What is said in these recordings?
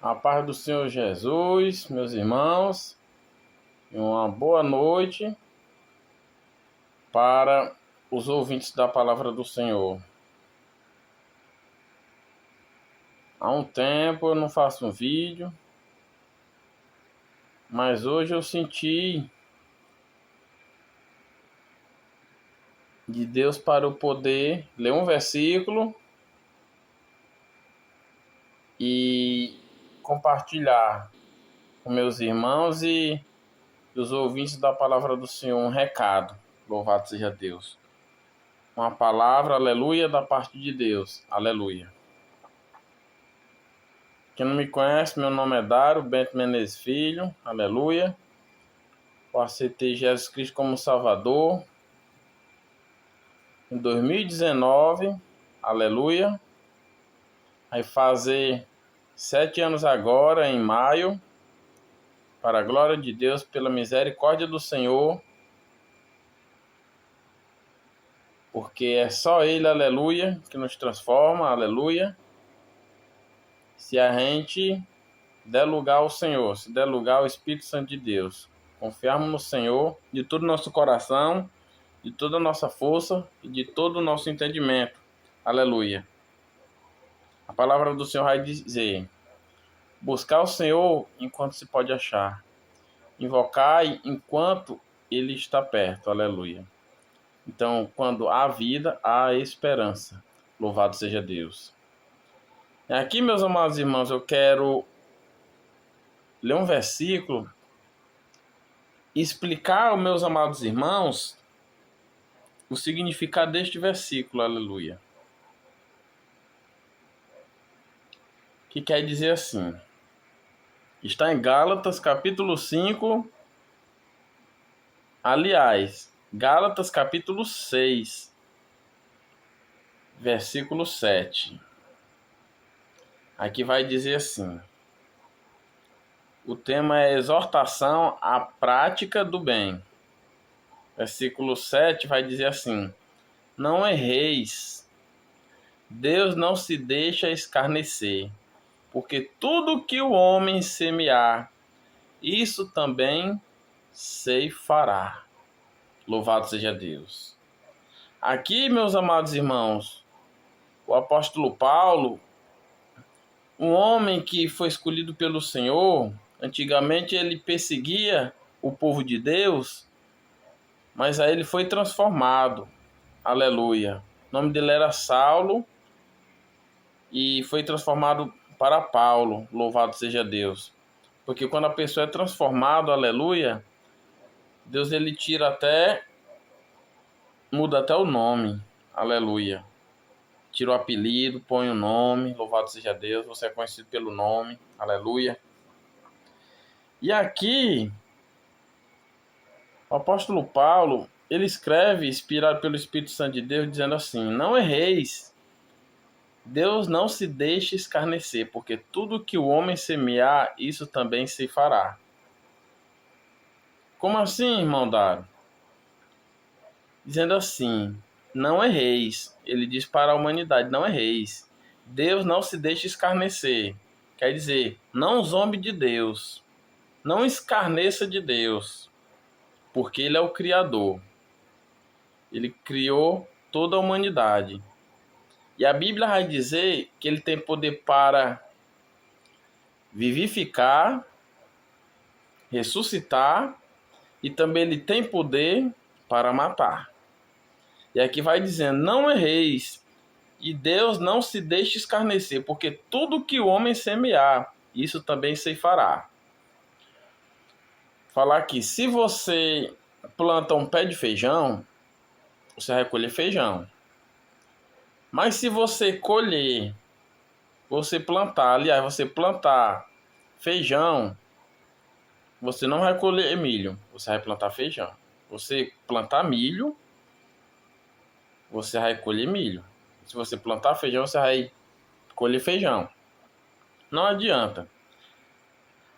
A paz do Senhor Jesus, meus irmãos, e uma boa noite para os ouvintes da palavra do Senhor. Há um tempo eu não faço um vídeo, mas hoje eu senti de Deus para eu poder ler um versículo e compartilhar com meus irmãos e os ouvintes da palavra do Senhor um recado. Louvado seja Deus. Uma palavra, aleluia, da parte de Deus. Aleluia. Quem não me conhece, meu nome é Dário Bento Menezes Filho, aleluia. Eu aceitei Jesus Cristo como Salvador em 2019, aleluia. Vai fazer 7 anos agora, em maio, para a glória de Deus, pela misericórdia do Senhor, porque é só Ele, aleluia, que nos transforma, aleluia. Se a gente der lugar ao Senhor, se der lugar ao Espírito Santo de Deus, confiarmos no Senhor de todo o nosso coração, de toda a nossa força e de todo o nosso entendimento. Aleluia. A palavra do Senhor vai dizer: buscar o Senhor enquanto se pode achar. Invocai enquanto Ele está perto. Aleluia. Então, quando há vida, há esperança. Louvado seja Deus. E aqui, meus amados irmãos, eu quero ler um versículo e explicar aos meus amados irmãos o significado deste versículo. Aleluia. Que quer dizer assim. Está em Gálatas, capítulo 5. Aliás, Gálatas, capítulo 6, versículo 7. Aqui vai dizer assim. O tema é exortação à prática do bem. Versículo 7 vai dizer assim: não erreis. Deus não se deixa escarnecer, porque tudo que o homem semear, isso também ceifará. Louvado seja Deus. Aqui, meus amados irmãos, o apóstolo Paulo, um homem que foi escolhido pelo Senhor, antigamente ele perseguia o povo de Deus, mas aí ele foi transformado. Aleluia. O nome dele era Saulo e foi transformado para Paulo. Louvado seja Deus. Porque quando a pessoa é transformada, aleluia, Deus ele muda até o nome. Aleluia. Tira o apelido, põe o nome. Louvado seja Deus. Você é conhecido pelo nome. Aleluia. E aqui, o apóstolo Paulo, ele escreve, inspirado pelo Espírito Santo de Deus, dizendo assim: não erreis. Deus não se deixe escarnecer, porque tudo que o homem semear, isso também se fará. Como assim, irmão Dário? Dizendo assim: não erreis. Ele diz para a humanidade: não erreis. Deus não se deixe escarnecer. Quer dizer, não zombe de Deus. Não escarneça de Deus. Porque Ele é o Criador. Ele criou toda a humanidade. E a Bíblia vai dizer que Ele tem poder para vivificar, ressuscitar, e também Ele tem poder para matar. E aqui vai dizendo: não erreis, e Deus não se deixe escarnecer, porque tudo que o homem semear, isso também ceifará. Falar aqui, se você planta um pé de feijão, você vai colher feijão. Mas se você colher, você plantar feijão, você não vai colher milho, você vai plantar feijão. Você plantar milho, você vai colher milho. Se você plantar feijão, você vai colher feijão. Não adianta.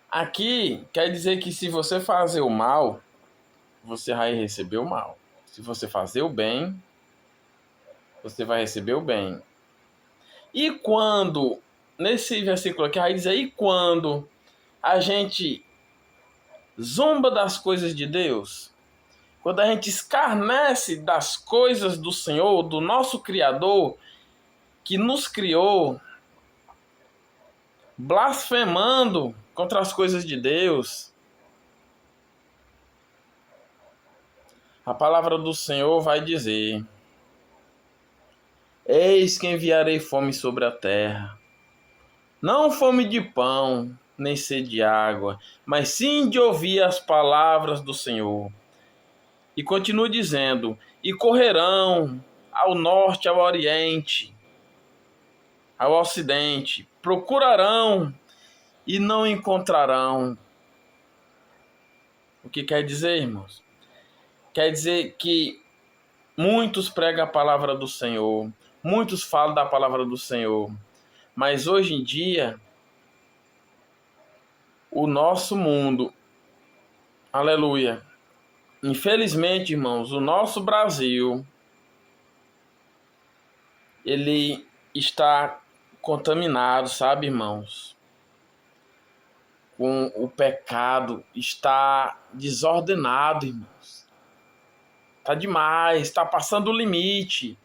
Aqui quer dizer que se você fazer o mal, você vai receber o mal. Se você fazer o bem, você vai receber o bem. E quando nesse versículo aqui, vai dizer, e quando a gente zomba das coisas de Deus, quando a gente escarnece das coisas do Senhor, do nosso Criador, que nos criou, blasfemando contra as coisas de Deus, a palavra do Senhor vai dizer, eis que enviarei fome sobre a terra, não fome de pão, nem sede de água, mas sim de ouvir as palavras do Senhor. E continua dizendo, e correrão ao norte, ao oriente, ao ocidente, procurarão e não encontrarão. O que quer dizer, irmãos? Quer dizer que muitos pregam a palavra do Senhor, muitos falam da palavra do Senhor, mas hoje em dia, o nosso mundo, aleluia, infelizmente, irmãos, o nosso Brasil, ele está contaminado, sabe, irmãos? Com o pecado, está desordenado, irmãos. Está demais, está passando o limite.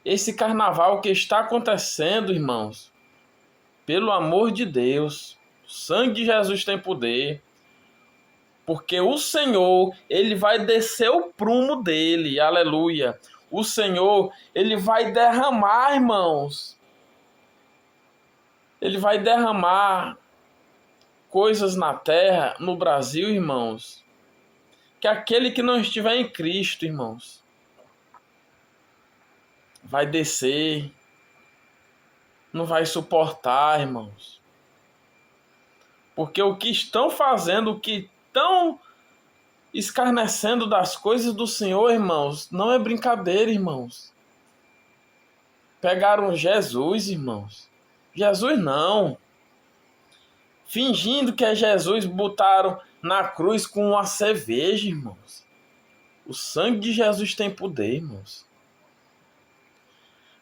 Esse carnaval que está acontecendo, irmãos, pelo amor de Deus, o sangue de Jesus tem poder, porque o Senhor, ele vai descer o prumo dele, aleluia. O Senhor, ele vai derramar, irmãos, ele vai derramar coisas na terra, no Brasil, irmãos, que aquele que não estiver em Cristo, irmãos, vai descer, não vai suportar, irmãos. Porque o que estão fazendo, o que estão escarnecendo das coisas do Senhor, irmãos, não é brincadeira, irmãos. Pegaram Jesus, irmãos. Jesus não. Fingindo que é Jesus, botaram na cruz com uma cerveja, irmãos. O sangue de Jesus tem poder, irmãos.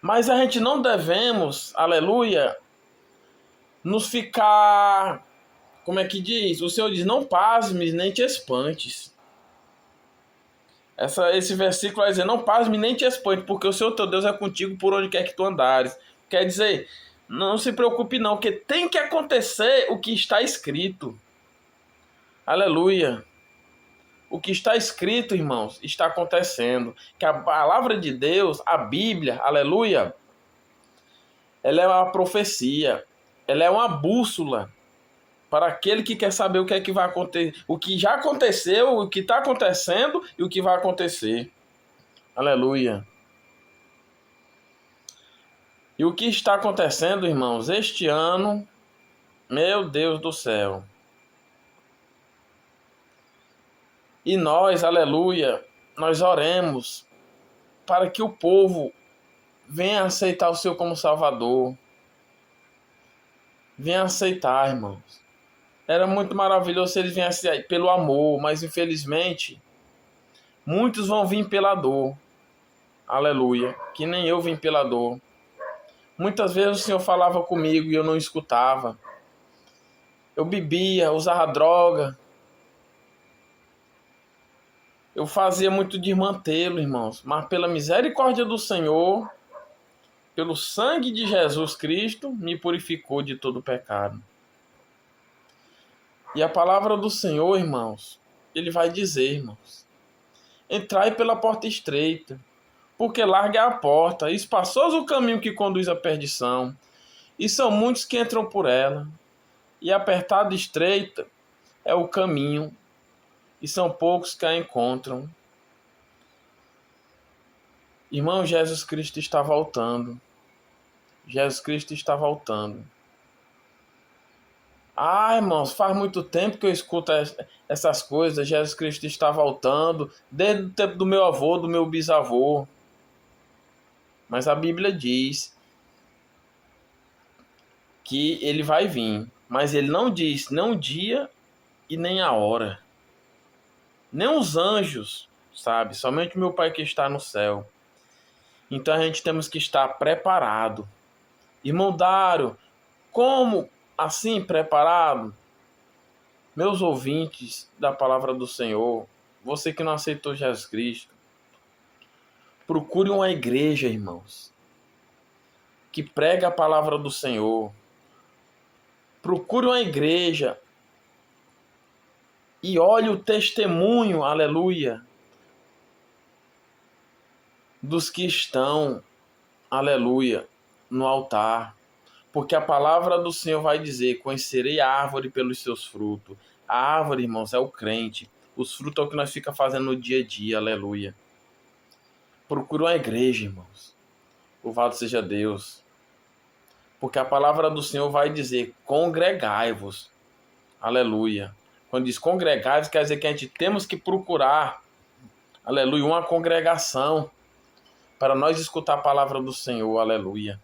Mas a gente não devemos, aleluia, nos ficar, como é que diz? O Senhor diz, não pasmes nem te espantes. Esse versículo vai dizer, não pasme nem te espante, porque o Senhor teu Deus é contigo por onde quer que tu andares. Quer dizer, não se preocupe não, que tem que acontecer o que está escrito. Aleluia. O que está escrito, irmãos, está acontecendo. Que a palavra de Deus, a Bíblia, aleluia, ela é uma profecia. Ela é uma bússola para aquele que quer saber o que é que vai acontecer, o que já aconteceu, o que está acontecendo e o que vai acontecer. Aleluia. E o que está acontecendo, irmãos, este ano, meu Deus do céu. E nós, aleluia, nós oremos para que o povo venha aceitar o Senhor como Salvador. Venha aceitar, irmãos. Era muito maravilhoso se eles viessem pelo amor, mas infelizmente muitos vão vir pela dor. Aleluia. Que nem eu vim pela dor. Muitas vezes o Senhor falava comigo e eu não escutava. Eu bebia, usava droga. Eu fazia muito desmantelo, irmãos. Mas pela misericórdia do Senhor, pelo sangue de Jesus Cristo, me purificou de todo pecado. E a palavra do Senhor, irmãos, ele vai dizer, irmãos, entrai pela porta estreita, porque larga é a porta, e espaçoso o caminho que conduz à perdição, e são muitos que entram por ela, e apertada e estreita é o caminho, e são poucos que a encontram. Irmão, Jesus Cristo está voltando. Jesus Cristo está voltando. Ah, irmãos, faz muito tempo que eu escuto essas coisas. Jesus Cristo está voltando, desde o tempo do meu avô, do meu bisavô. Mas a Bíblia diz que ele vai vir. Mas ele não diz nem o dia e nem a hora. Nem os anjos, sabe? Somente o meu Pai que está no céu. Então a gente temos que estar preparado. Irmão Dário, como assim preparado? Meus ouvintes da palavra do Senhor, você que não aceitou Jesus Cristo, procure uma igreja, irmãos, que prega a palavra do Senhor. Procure uma igreja e olhe o testemunho, aleluia, dos que estão, aleluia, no altar. Porque a palavra do Senhor vai dizer: conhecerei a árvore pelos seus frutos. A árvore, irmãos, é o crente. Os frutos é o que nós ficamos fazendo no dia a dia, aleluia. Procure uma igreja, irmãos. Louvado seja Deus. Porque a palavra do Senhor vai dizer: congregai-vos. Aleluia. Quando diz congregai-vos, quer dizer que a gente temos que procurar, aleluia, uma congregação para nós escutar a palavra do Senhor, aleluia.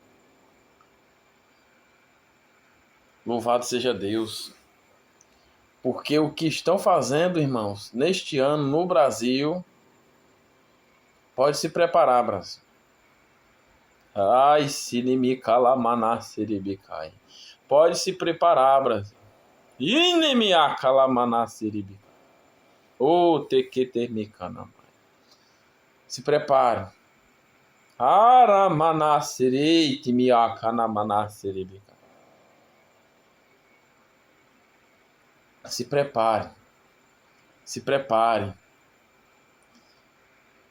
Louvado seja Deus. Porque o que estão fazendo, irmãos, neste ano no Brasil, pode se preparar, Brasil. Ai, sinimica lamana seribicai. Pode se preparar, Brasil. Inemiaca lamana seribicai. Ô, tequetermicana. Se prepare. Aramana sereit miaca namana seribicai. Se prepare. Se prepare.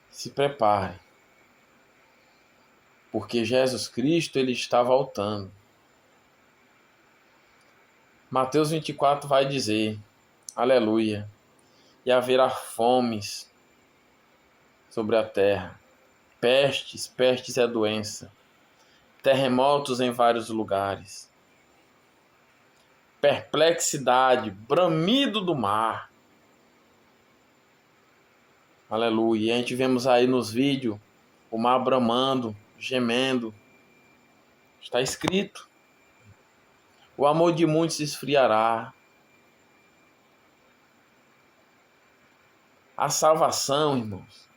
Se prepare. Porque Jesus Cristo, ele está voltando. Mateus 24 vai dizer, aleluia, e haverá fomes sobre a terra, pestes é doença, terremotos em vários lugares, perplexidade, bramido do mar, aleluia. E a gente vemos aí nos vídeos o mar bramando, gemendo, está escrito. O amor de muitos se esfriará. A salvação, irmãos,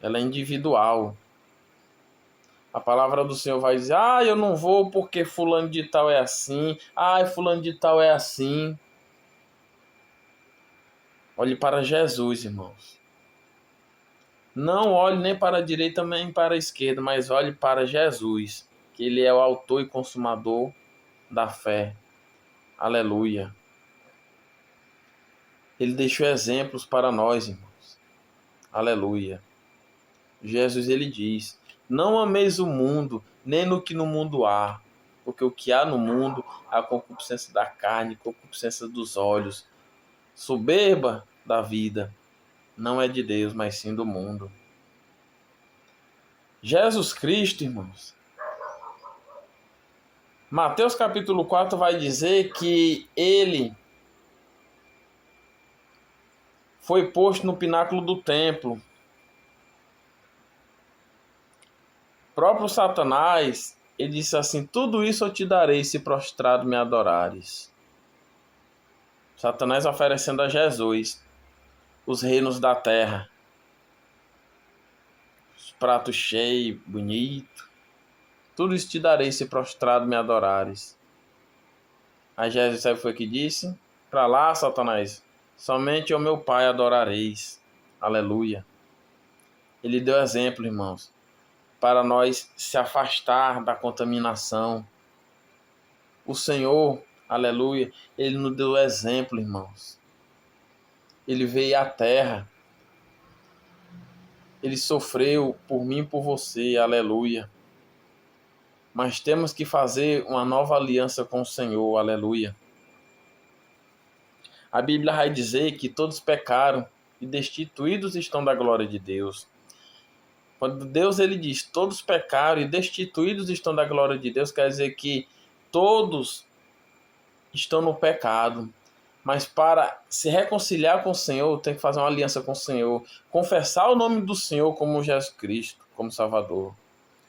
ela é individual. A palavra do Senhor vai dizer: ah, eu não vou porque fulano de tal é assim. Ah, fulano de tal é assim. Olhe para Jesus, irmãos. Não olhe nem para a direita nem para a esquerda, mas olhe para Jesus, que ele é o autor e consumador da fé. Aleluia. Ele deixou exemplos para nós, irmãos. Aleluia. Jesus, ele diz: não ameis o mundo, nem no que no mundo há, porque o que há no mundo é a concupiscência da carne, concupiscência dos olhos, soberba da vida. Não é de Deus, mas sim do mundo. Jesus Cristo, irmãos. Mateus capítulo 4 vai dizer que ele foi posto no pináculo do templo. O próprio Satanás, ele disse assim: tudo isso eu te darei se prostrado me adorares. Satanás oferecendo a Jesus os reinos da terra, os pratos cheios, bonitos. Tudo isso te darei se prostrado me adorares. Aí Jesus, sabe o que foi que disse? Para lá, Satanás, somente ao meu Pai adorareis. Aleluia. Ele deu exemplo, irmãos, para nós se afastar da contaminação. O Senhor, aleluia, ele nos deu exemplo, irmãos. Ele veio à terra. Ele sofreu por mim e por você, aleluia. Mas temos que fazer uma nova aliança com o Senhor, aleluia. A Bíblia vai dizer que todos pecaram e destituídos estão da glória de Deus. Quando Deus ele diz todos pecaram e destituídos estão da glória de Deus, quer dizer que todos estão no pecado. Mas para se reconciliar com o Senhor, tem que fazer uma aliança com o Senhor. Confessar o nome do Senhor como Jesus Cristo, como Salvador.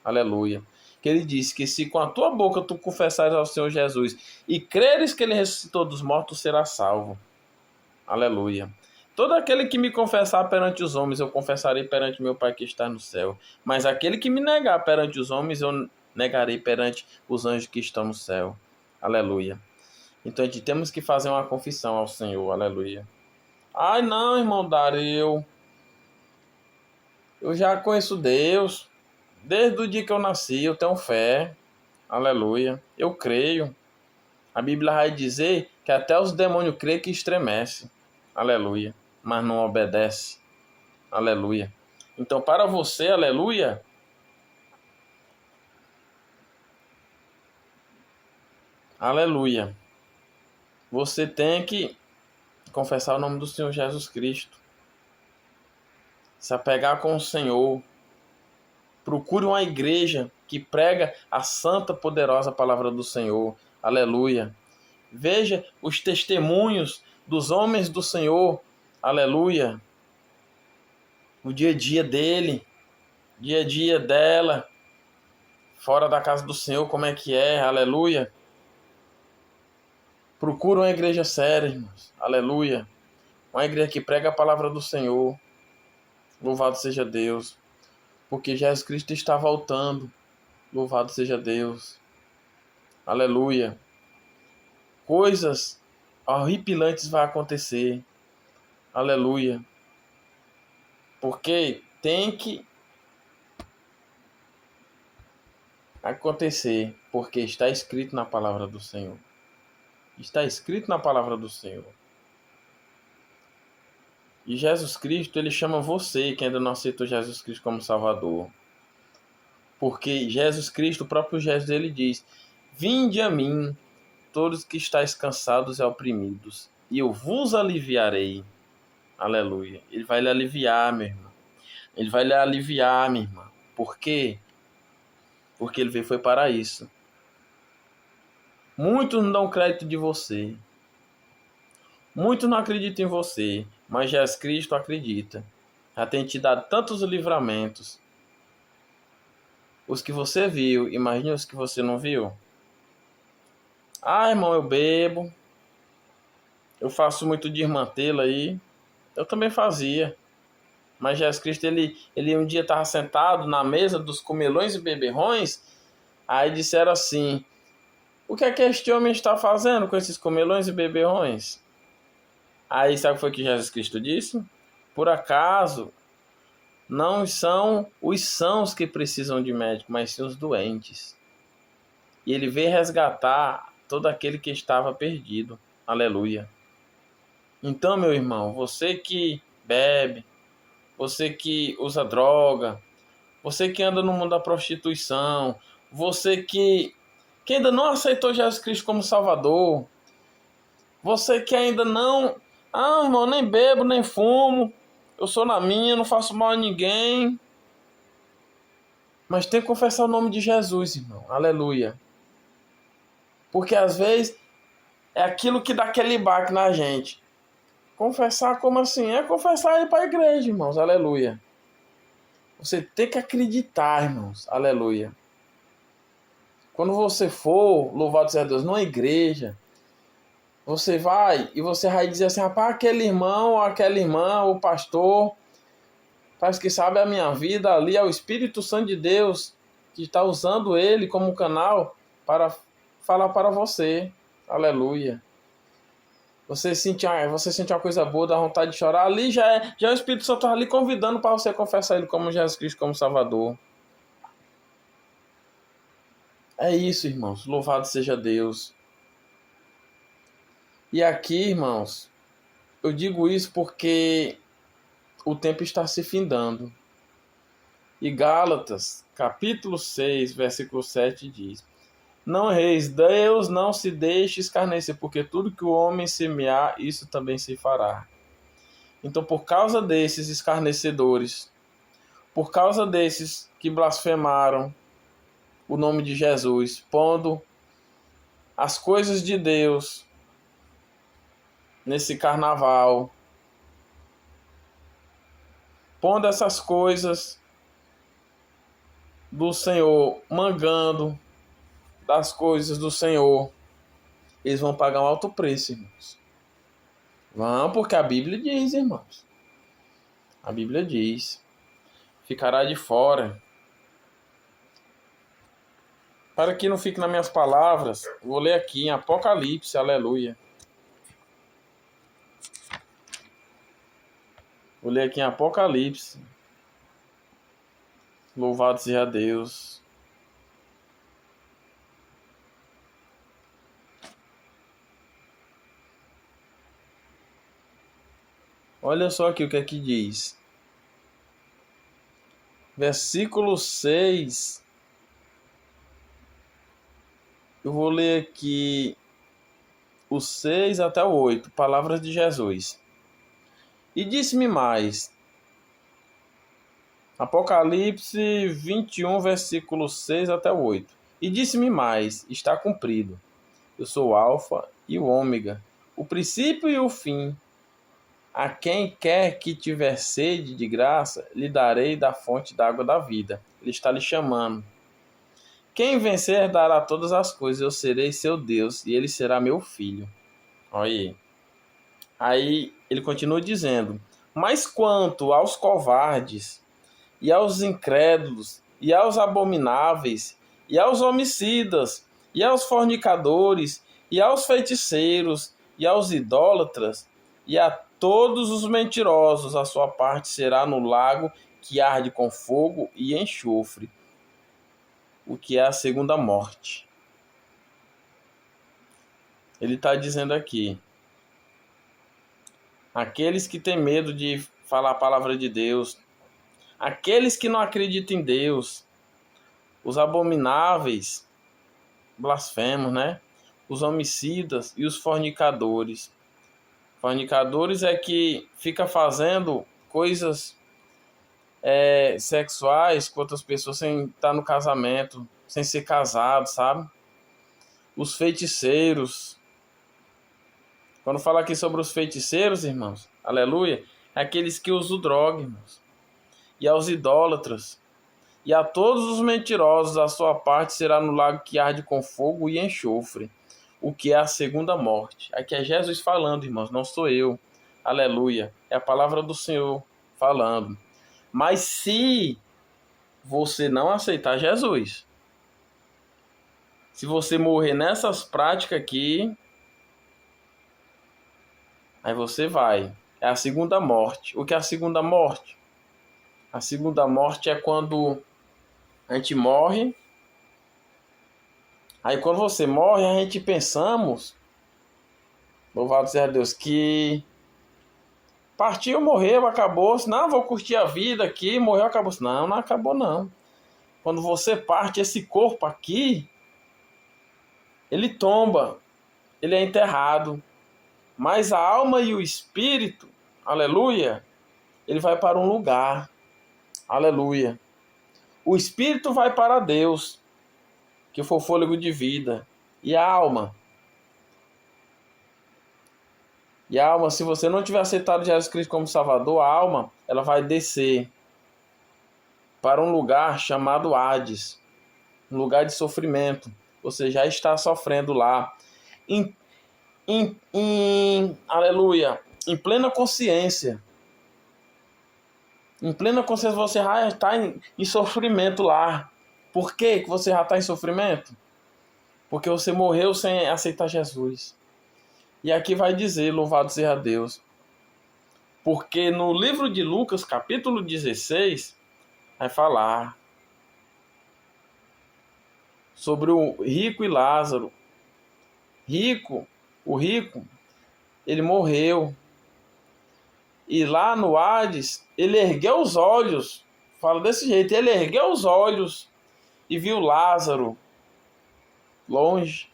Aleluia. Que ele diz que se com a tua boca tu confessares ao Senhor Jesus e creres que ele ressuscitou dos mortos, serás salvo. Aleluia. Todo aquele que me confessar perante os homens, eu confessarei perante meu Pai que está no céu. Mas aquele que me negar perante os homens, eu negarei perante os anjos que estão no céu. Aleluia. Então, a gente temos que fazer uma confissão ao Senhor. Aleluia. Ai, não, irmão Dário, eu já conheço Deus. Desde o dia que eu nasci, eu tenho fé. Aleluia. Eu creio. A Bíblia vai dizer que até os demônios creem que estremece. Aleluia. Mas não obedece. Aleluia. Então, para você, aleluia, aleluia, você tem que confessar o nome do Senhor Jesus Cristo. Se apegar com o Senhor. Procure uma igreja que prega a santa, poderosa palavra do Senhor. Aleluia. Veja os testemunhos dos homens do Senhor. Aleluia. O dia a dia dele, dia a dia dela, fora da casa do Senhor, como é que é? Aleluia. Procure uma igreja séria, irmãos. Aleluia. Uma igreja que prega a palavra do Senhor. Louvado seja Deus. Porque Jesus Cristo está voltando. Louvado seja Deus. Aleluia. Coisas horripilantes vão acontecer. Aleluia. Porque tem que acontecer. Porque está escrito na palavra do Senhor. Está escrito na palavra do Senhor. E Jesus Cristo, ele chama você que ainda não aceitou Jesus Cristo como Salvador. Porque Jesus Cristo, o próprio Jesus, ele diz: vinde a mim, todos que estáis cansados e oprimidos, e eu vos aliviarei. Aleluia. Ele vai lhe aliviar, meu irmão. Ele vai lhe aliviar, minha irmã. Por quê? Porque ele veio foi para isso. Muitos não dão crédito de você. Muitos não acreditam em você. Mas Jesus Cristo acredita. Já tem te dado tantos livramentos. Os que você viu, imagine os que você não viu. Ah, irmão, eu bebo. Eu faço muito desmantelo aí. Eu também fazia. Mas Jesus Cristo, ele um dia estava sentado na mesa dos comelões e beberrões. Aí disseram assim: o que é que este homem está fazendo com esses comelões e beberrões? Aí sabe o que foi que Jesus Cristo disse? Por acaso, não são os sãos que precisam de médico, mas sim os doentes. E ele veio resgatar todo aquele que estava perdido. Aleluia. Então, meu irmão, você que bebe, você que usa droga, você que anda no mundo da prostituição, você que ainda não aceitou Jesus Cristo como Salvador, você que ainda não... Ah, irmão, nem bebo, nem fumo, eu sou na minha, não faço mal a ninguém. Mas tem que confessar o nome de Jesus, irmão. Aleluia. Porque às vezes é aquilo que dá aquele baque na gente. Confessar como assim? É confessar ir para a igreja, irmãos. Aleluia. Você tem que acreditar, irmãos. Aleluia. Quando você for, louvado seja Deus, numa igreja, você vai e você vai dizer assim: rapaz, aquele irmão, aquela irmã, o pastor, faz que sabe a minha vida ali, é o Espírito Santo de Deus que está usando ele como canal para falar para você. Aleluia. Você sente uma coisa boa, dá vontade de chorar, ali já é o Espírito Santo ali convidando para você confessar ele como Jesus Cristo, como Salvador. É isso, irmãos. Louvado seja Deus. E aqui, irmãos, eu digo isso porque o tempo está se findando. E Gálatas, capítulo 6, versículo 7 diz: não erreis, Deus não se deixe escarnecer, porque tudo que o homem semear, isso também se fará. Então, por causa desses escarnecedores, por causa desses que blasfemaram o nome de Jesus, pondo as coisas de Deus nesse carnaval, pondo essas coisas do Senhor, mangando das coisas do Senhor, eles vão pagar um alto preço, irmãos. Vão, porque a Bíblia diz, irmãos. A Bíblia diz: ficará de fora. Para que não fique nas minhas palavras, vou ler aqui em Apocalipse, aleluia. Vou ler aqui em Apocalipse. Louvado seja Deus. Olha só aqui o que é que diz. Versículo 6. Eu vou ler aqui o 6 até o 8. Palavras de Jesus. E disse-me mais. Apocalipse 21, versículo 6 até o 8. E disse-me mais. Está cumprido. Eu sou o Alfa e o Ômega, o princípio e o fim. A quem quer que tiver sede de graça, lhe darei da fonte da água da vida. Ele está lhe chamando. Quem vencer dará todas as coisas, eu serei seu Deus e ele será meu filho. Olha aí. Aí ele continua dizendo, mas quanto aos covardes, e aos incrédulos, e aos abomináveis, e aos homicidas, e aos fornicadores, e aos feiticeiros, e aos idólatras, e a todos os mentirosos, a sua parte será no lago que arde com fogo e enxofre, o que é a segunda morte. Ele está dizendo aqui, aqueles que têm medo de falar a palavra de Deus, aqueles que não acreditam em Deus, os abomináveis, blasfemos, né? Os homicidas e os fornicadores. Fornicadores é que fica fazendo coisas sexuais com outras pessoas sem estar no casamento, sem ser casado, sabe? Os feiticeiros. Quando fala aqui sobre os feiticeiros, irmãos, aleluia, é aqueles que usam droga, irmãos. E aos idólatras. E a todos os mentirosos, a sua parte será no lago que arde com fogo e enxofre, o que é a segunda morte. Aqui é Jesus falando, irmãos, não sou eu. Aleluia. É a palavra do Senhor falando. Mas se você não aceitar Jesus, se você morrer nessas práticas aqui, aí você vai. É a segunda morte. O que é a segunda morte? A segunda morte é quando a gente morre. Aí quando você morre, a gente pensamos, louvado seja Deus, que partiu, morreu, acabou. Não, vou curtir a vida aqui, morreu, acabou. Não, não acabou não. Quando você parte, esse corpo aqui, ele tomba, ele é enterrado. Mas a alma e o espírito, aleluia, ele vai para um lugar, aleluia. O espírito vai para Deus, que foi o fôlego de vida. E a alma, se você não tiver aceitado Jesus Cristo como Salvador, a alma, ela vai descer para um lugar chamado Hades, um lugar de sofrimento. Você já está sofrendo lá, aleluia, em plena consciência. Em plena consciência você já está em sofrimento lá. Por que você já está em sofrimento? Porque você morreu sem aceitar Jesus. E aqui vai dizer, louvado seja Deus, porque no livro de Lucas, capítulo 16, vai falar sobre o rico e Lázaro. O rico, ele morreu. E lá no Hades, ele ergueu os olhos, fala desse jeito, ele ergueu os olhos e viu Lázaro longe.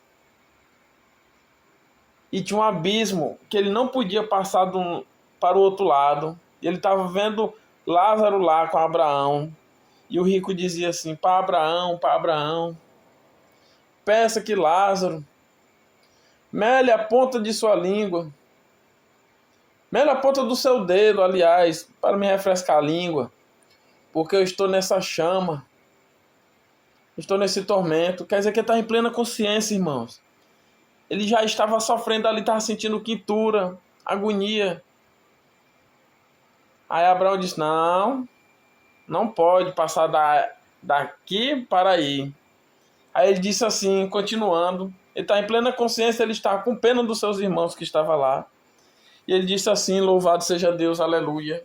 E tinha um abismo que ele não podia passar para o outro lado. E ele estava vendo Lázaro lá com Abraão. E o rico dizia assim, para Abraão, peça que Lázaro mele a ponta de sua língua, mele a ponta do seu dedo, aliás, para me refrescar a língua, porque eu estou nessa chama, estou nesse tormento. Quer dizer que ele está em plena consciência, irmãos. Ele já estava sofrendo ali, estava sentindo quintura, agonia. Aí Abraão disse, não pode passar daqui para aí. Aí ele disse assim, continuando, ele está em plena consciência, ele está com pena dos seus irmãos que estavam lá. E ele disse assim, louvado seja Deus, aleluia.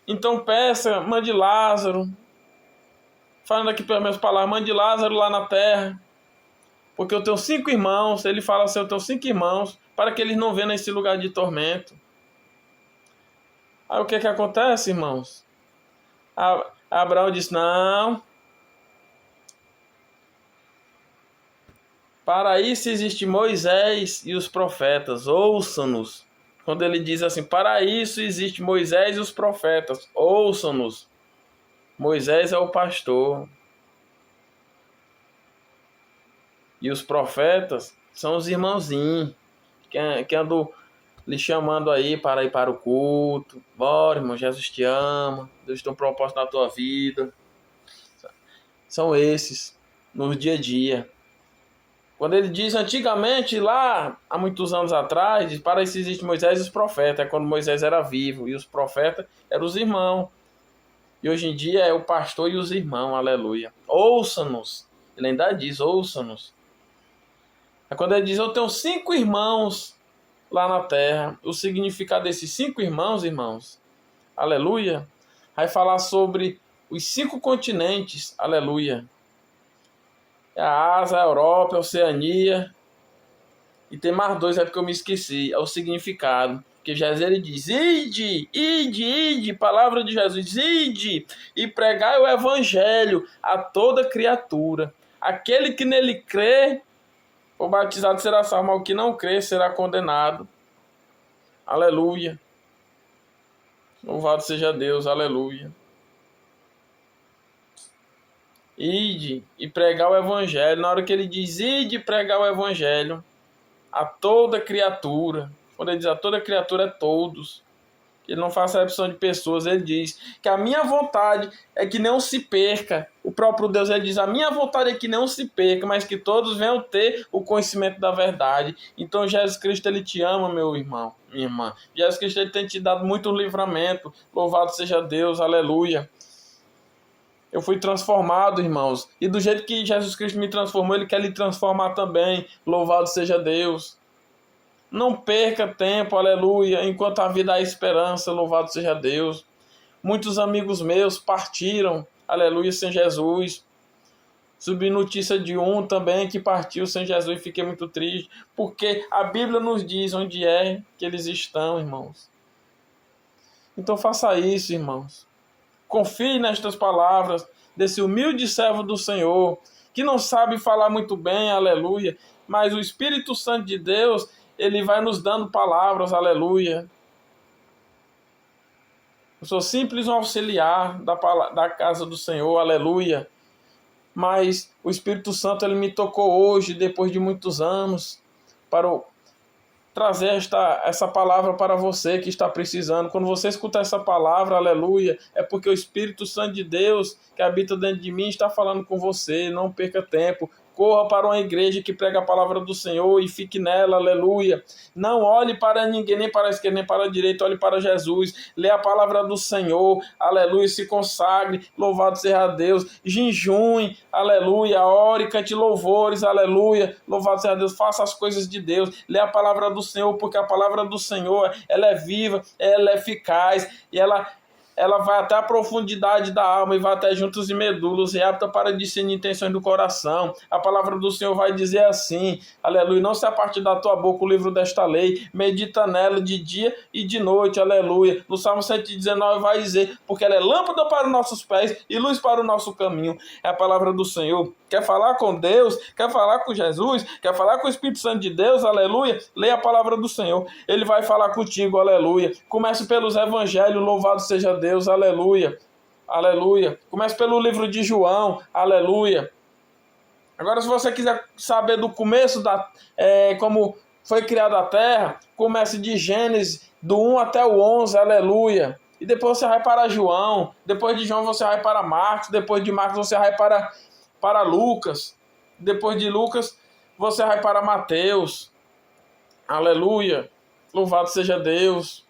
Então peça, mande Lázaro, falando aqui pelas minhas palavras, mande Lázaro lá na terra, porque eu tenho 5 irmãos, ele fala assim, eu tenho 5 irmãos, para que eles não venham nesse lugar de tormento. Aí o que acontece, irmãos? Abraão disse, não, para isso existe Moisés e os profetas, ouçam-nos. Quando ele diz assim, para isso existe Moisés e os profetas, ouçam-nos. Moisés é o pastor. E os profetas são os irmãozinhos que andam lhe chamando aí para ir para o culto. Bora, irmão, Jesus te ama. Deus tem um propósito na tua vida. São esses, no dia a dia. Quando ele diz antigamente, lá, há muitos anos atrás, diz, para isso existe Moisés e os profetas. É quando Moisés era vivo. E os profetas eram os irmãos. E hoje em dia é o pastor e os irmãos. Aleluia. Ouça-nos. Ele ainda diz, ouça-nos. É quando ele diz, eu tenho 5 irmãos lá na terra. O significado desses 5 irmãos, irmãos, aleluia, vai falar sobre os 5 continentes, aleluia. É a Ásia, a Europa, a Oceania. E tem mais 2, é porque eu me esqueci. É o significado. Porque Jesus ele diz, ide, palavra de Jesus, ide e pregai o evangelho a toda criatura. Aquele que nele crê, o batizado será salvo, mas o que não crê será condenado. Aleluia. Louvado seja Deus, aleluia. Ide e pregar o evangelho. Na hora que ele diz, ide pregar o evangelho a toda criatura. Quando ele diz a toda criatura, é todos. Ele não faz acepção de pessoas. Ele diz que a minha vontade é que não se perca. O próprio Deus, ele diz, a minha vontade é que não se perca, mas que todos venham ter o conhecimento da verdade. Então Jesus Cristo, ele te ama, meu irmão, minha irmã. Jesus Cristo, ele tem te dado muito livramento. Louvado seja Deus, aleluia. Eu fui transformado, irmãos. E do jeito que Jesus Cristo me transformou, ele quer lhe transformar também. Louvado seja Deus. Não perca tempo, aleluia, enquanto a vida há esperança, louvado seja Deus. Muitos amigos meus partiram, aleluia, sem Jesus. Subi notícia de um também que partiu sem Jesus e fiquei muito triste, porque a Bíblia nos diz onde é que eles estão, irmãos. Então faça isso, irmãos. Confie nestas palavras desse humilde servo do Senhor, que não sabe falar muito bem, aleluia, mas o Espírito Santo de Deus, ele vai nos dando palavras, aleluia. Eu sou simples um auxiliar da casa do Senhor, aleluia. Mas o Espírito Santo, ele me tocou hoje, depois de muitos anos, para trazer essa palavra para você que está precisando. Quando você escuta essa palavra, aleluia, é porque o Espírito Santo de Deus, que habita dentro de mim, está falando com você. Não perca tempo. Corra para uma igreja que prega a palavra do Senhor e fique nela, aleluia. Não olhe para ninguém, nem para a esquerda, nem para a direita, olhe para Jesus. Lê a palavra do Senhor, aleluia, se consagre, louvado seja Deus. Jejum, aleluia, ore, cante louvores, aleluia, louvado seja Deus. Faça as coisas de Deus, lê a palavra do Senhor, porque a palavra do Senhor, ela é viva, ela é eficaz e ela vai até a profundidade da alma e vai até juntos e medulas, e apta para discernir intenções do coração. A palavra do Senhor vai dizer assim, aleluia, não se aparte da tua boca o livro desta lei, medita nela de dia e de noite, aleluia. No Salmo 119 vai dizer, porque ela é lâmpada para os nossos pés e luz para o nosso caminho. É a palavra do Senhor. Quer falar com Deus? Quer falar com Jesus? Quer falar com o Espírito Santo de Deus? Aleluia. Leia a palavra do Senhor. Ele vai falar contigo, aleluia. Comece pelos evangelhos, louvado seja Deus, aleluia. Aleluia. Comece pelo livro de João, aleluia. Agora, se você quiser saber do começo, como foi criada a terra, comece de Gênesis, do 1 até o 11, aleluia. E depois você vai para João, depois de João você vai para Marcos, depois de Marcos você vai para Lucas, depois de Lucas você vai para Mateus, aleluia, louvado seja Deus.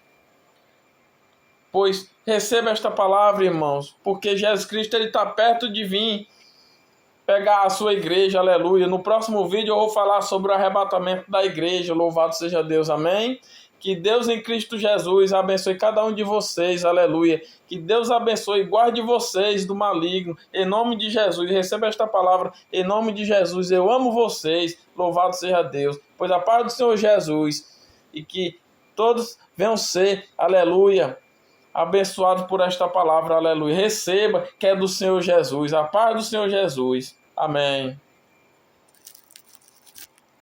Pois receba esta palavra, irmãos, porque Jesus Cristo está perto de vir, pegar a sua igreja, aleluia. No próximo vídeo eu vou falar sobre o arrebatamento da igreja, louvado seja Deus, amém? Que Deus em Cristo Jesus abençoe cada um de vocês, aleluia. Que Deus abençoe e guarde vocês do maligno, em nome de Jesus. Receba esta palavra, em nome de Jesus. Eu amo vocês, louvado seja Deus. Pois a paz do Senhor Jesus, e que todos venham ser, aleluia, abençoados por esta palavra, aleluia. Receba, que é do Senhor Jesus, a paz do Senhor Jesus. Amém.